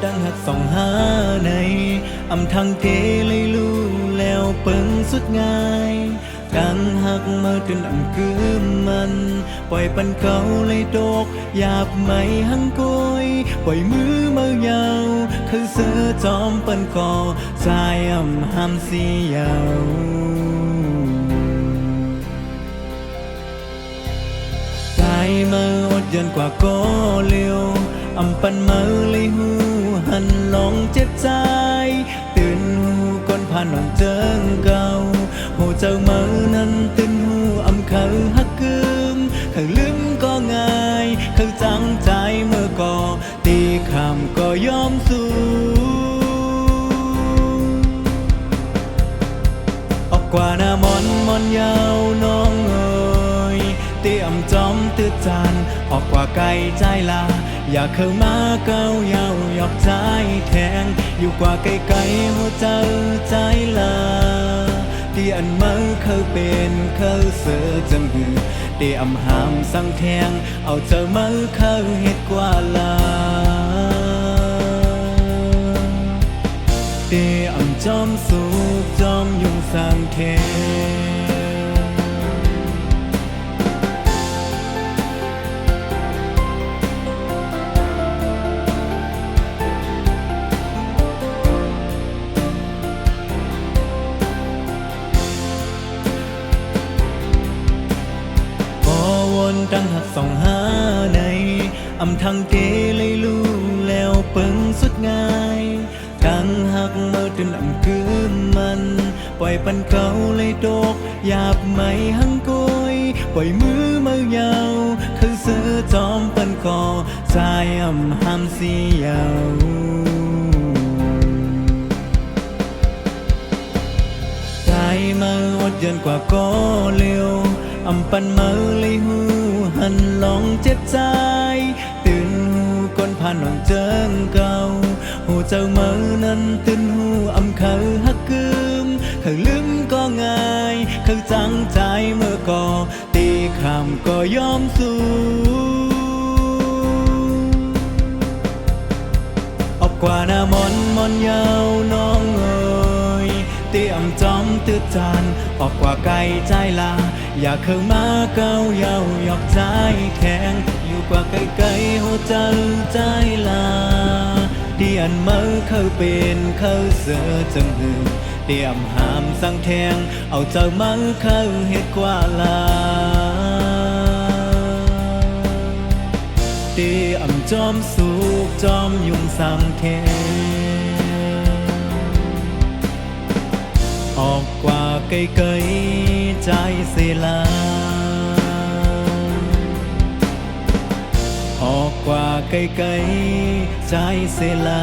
ดังหักส่องหาในอำทางเทเลยรู้แล้วเปิงสุดง่ายการหักมาจนำคืมมันปล่อยปันเขาเลยตกหยาบไม่หังโกยปล่อยมือมายาวคือเสือจอมปันก่อสายห้ามเสียาวใจมาอดยันกว่าก็เร็วปันมาเลยหูหันลองเจ็บใจตื่นหูก่อนผ่านน้องเจิงเก่าหูเจ้ามานั้นตื่นหูเขาหักกึมเขาลืมก็ง่ายเขาจังใจเมื่อก่อตีคำก็ยอมสู้ออกกว่าหน้ามอนยาวน้องเอ๋ยเตรียมจอมตื้อจานออกกว่าไกลใจลาอยากเข้ามาเก้าเยาหยอกใจแทงอยู่กว่าไกลๆหัวใจใจลาที่อันเมื่อเขาเป็นเขาเสือจำหือเตรียมหามสั่งแทงเอาเจอเมื่อเขาเฮ็ดกว่าลาเตรียมจอมสุขจอมยุงสั่งแทงดังหักส่องหาในทางเทเลยรู้แล้วเปิงสุดง่ายดังหักเมื่อจนคืมมันปล่อยปันเขาเลยตกหยาบไม่หังโกยปล่อยมือมายาวคือเสือจอมปันคอสายห้ามเสียาวใจมาอดยันกว่าก็เร็วปันมาเลยหูหันลองเจ็บใจตื่นหูก่อนผ่านน้องเจิงเก่าหูเจ้ามานั้นตื่นหูเขาหักกึมเขาลืมก็ง่ายเขาจังใจเมื่อก่อตีคำก็ยอมสู้ออกกว่าหน้ามอนยาวน้องเอ๋ยเตรียมจอมตื้อจานออกกว่าไกลใจลาอยากเข้ามาเก้าเยาหยอกใจแข็งอยู่กว่าไกลๆหัวใจใจลาที่อันเมื่อเขาเป็นเขาเสือจังหือเตรียมหามสั่งแทงเอาเจ้ามาเขาเฮ็ดกว่าลาเตรียมจอมสุขจอมยุงสั่งแทงออกกว่าไกลๆใจเสียลาออกกว่าไกลๆใจเสียลา